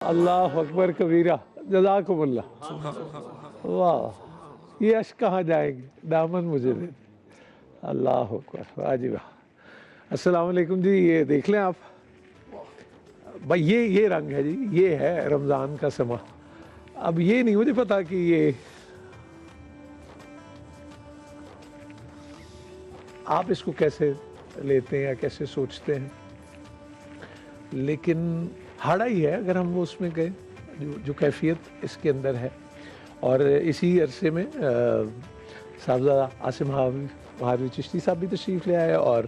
अल्लाह अकबर कबीरा जज़ाकुमुल्लाह। वाह, ये अश्क कहाँ जाएंगे, दामन मुझे दे। अल्लाह अकबर, वाह जी वाह। अस्सलाम वालेकुम जी। ये देख लें आप भाई, ये रंग है जी, ये है रमज़ान का समा। अब ये नहीं मुझे पता कि ये आप इसको कैसे लेते हैं या कैसे सोचते हैं, लेकिन हाड़ा ही है अगर हम वो उसमें गए, जो कैफियत इसके अंदर है। और इसी अरसे में साहबजादा आसिम हारवी चिश्ती साहब भी तशरीफ़ ले आए और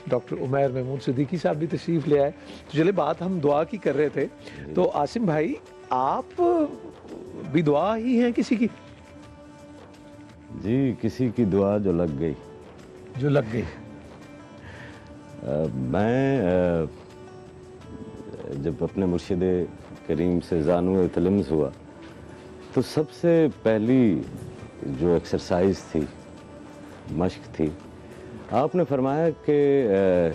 डॉक्टर उमैर महमूद सिद्दीकी साहब भी तशरीफ़ ले आए। तो चले, बात हम दुआ की कर रहे थे, तो आसिम भाई आप भी दुआ ही हैं किसी की? जी, किसी की दुआ जो लग गई। जो लग गई। मैं जब अपने मुर्शिद करीम से जानू तलम्स हुआ, तो सबसे पहली जो एक्सरसाइज थी, मश्क थी, आपने फरमाया कि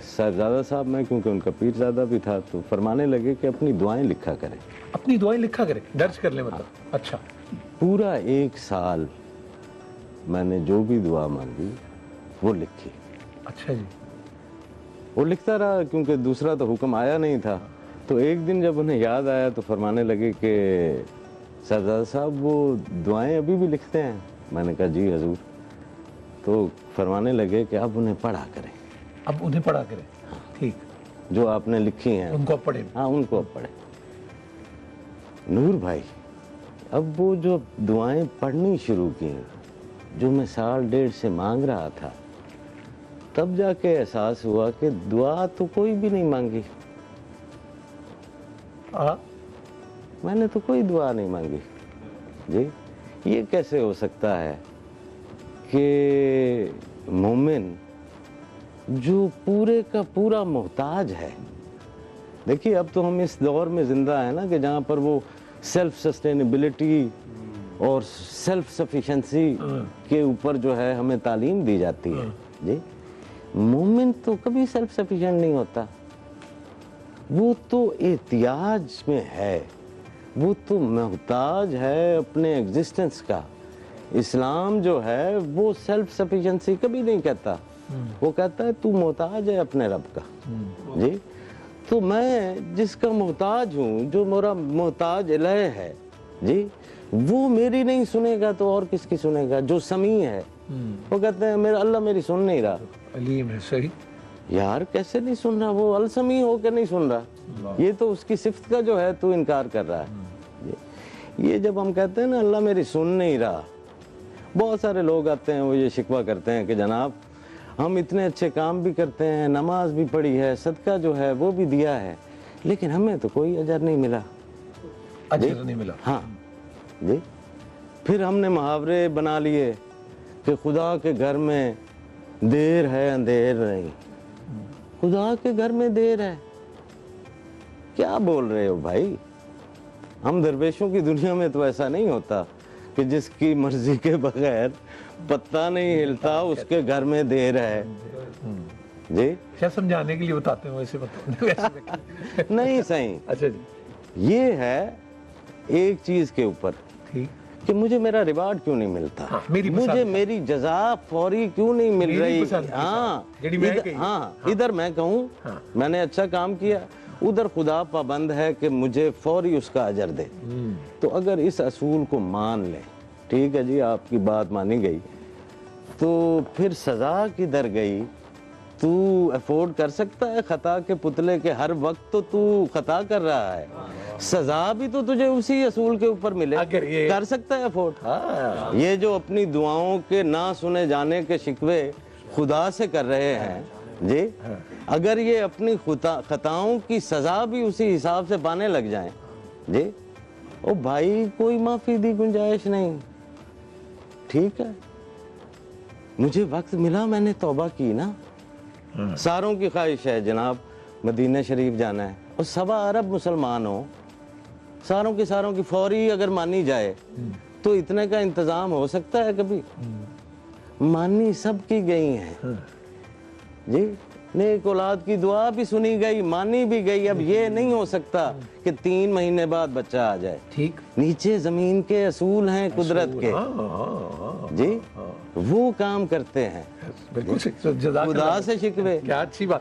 साहबजादा साहब, मैं क्योंकि उनका पीरजादा भी था, तो फरमाने लगे कि अपनी दुआएं लिखा करें। अपनी दुआएं लिखा करें, दर्ज कर लें मतलब? अच्छा। पूरा 1 साल मैंने जो भी दुआ मांगी वो लिखी। अच्छा जी। वो लिखता रहा क्योंकि दूसरा तो हुक्म आया नहीं था। तो एक दिन जब उन्हें याद आया तो फरमाने लगे कि साहबजादा साहब वो दुआएं अभी भी लिखते हैं। मैंने कहा जी हजूर। तो फरमाने लगे कि अब उन्हें पढ़ा करें। अब उन्हें पढ़ा करें, ठीक। जो आपने लिखी हैं उनको अब पढ़े। हाँ, उनको अब पढ़े। नूर भाई, अब वो जो दुआएं पढ़नी शुरू की, जो मैं 1.5 साल से मांग रहा था, तब जाके एहसास हुआ कि दुआ तो कोई भी नहीं मांगी। मैंने तो कोई दुआ नहीं मांगी जी। ये कैसे हो सकता है कि मोमिन जो पूरे का पूरा मोहताज है। देखिए, अब तो हम इस दौर में जिंदा है ना कि जहाँ पर वो सेल्फ सस्टेनेबिलिटी और सेल्फ सफिशेंसी के ऊपर जो है हमें तालीम दी जाती है जी। मोमिन तो कभी सेल्फ सफिशिएंट नहीं होता। वो तो एहतियाज में है, वो तो मोहताज है अपने एग्जिस्टेंस का। इस्लाम जो है वो सेल्फ सफिशिएंसी कभी नहीं कहता, वो कहता है तू मोहताज है अपने रब का जी। तो मैं जिसका मोहताज हूँ, जो मेरा मोहताज इलाह है जी, वो मेरी नहीं सुनेगा तो और किसकी सुनेगा? जो समी है, वो कहते हैं मेरा अल्लाह मेरी सुन नहीं रहा। अलीम है, सही। यार कैसे नहीं सुन रहा? वो अलसमी होकर नहीं सुन रहा, ये तो उसकी सिफ्त का जो है तू इनकार कर रहा है। ये जब हम कहते हैं ना अल्लाह मेरी सुन नहीं रहा, बहुत सारे लोग आते हैं, वो ये शिकवा करते हैं कि जनाब हम इतने अच्छे काम भी करते हैं, नमाज भी पढ़ी है, सदका जो है वो भी दिया है, लेकिन हमें तो कोई अजर नहीं मिला। अजर नहीं मिला। हाँ जी। फिर हमने मुहावरे बना लिए कि खुदा के घर में देर है अंधेर नहीं। खुदा के घर में देर है, क्या बोल रहे हो भाई? हम दरवेशों की दुनिया में तो ऐसा नहीं होता कि जिसकी मर्जी के बगैर पत्ता नहीं हिलता उसके घर में देर है जी। क्या समझाने के लिए बताते हैं वैसे बताते नहीं सही। अच्छा जी। ये है एक चीज के ऊपर, ठीक, कि मुझे मेरा रिवार्ड क्यों नहीं मिलता। हाँ, मुझे मेरी जज़ा फौरी क्यों नहीं मिल रही। हाँ, इधर मैं कहूँ मैंने अच्छा काम किया, उधर खुदा पाबंद है कि मुझे फौरी उसका अजर दे। तो अगर इस असूल को मान लें, ठीक है जी, आपकी बात मानी गई, तो फिर सजा किधर गई? तू अफोर्ड कर सकता है खता के पुतले के? हर वक्त तो तू खता कर रहा है, सजा भी तो तुझे उसी असूल के ऊपर मिले। अगर ये कर सकता है अफोर्ड? ये जो अपनी दुआओं के ना सुने जाने के शिकवे खुदा से कर रहे हैं जी, अगर ये अपनी खताओं की सजा भी उसी हिसाब से पाने लग जाएं जी, ओ भाई कोई माफी दी गुंजाइश नहीं। ठीक है, मुझे वक्त मिला, मैंने तौबा की ना। सारों की ख्वाहिश है जनाब मदीना शरीफ जाना है, और 1.25 अरब मुसलमान हो, सारों की फौरी अगर मानी जाए तो इतने का इंतजाम हो सकता है कभी? मानी सब की गई हैं जी। नेक औलाद की दुआ भी सुनी गई, मानी भी गई। अब ये नहीं हो सकता कि 3 महीने बाद बच्चा आ जाए। ठीक। नीचे जमीन के असूल हैं कुदरत के, जी, वो काम करते हैं। बिल्कुल सही। तो जज़ाकल्लाह। खुदा से शिकवे। क्या अच्छी बात।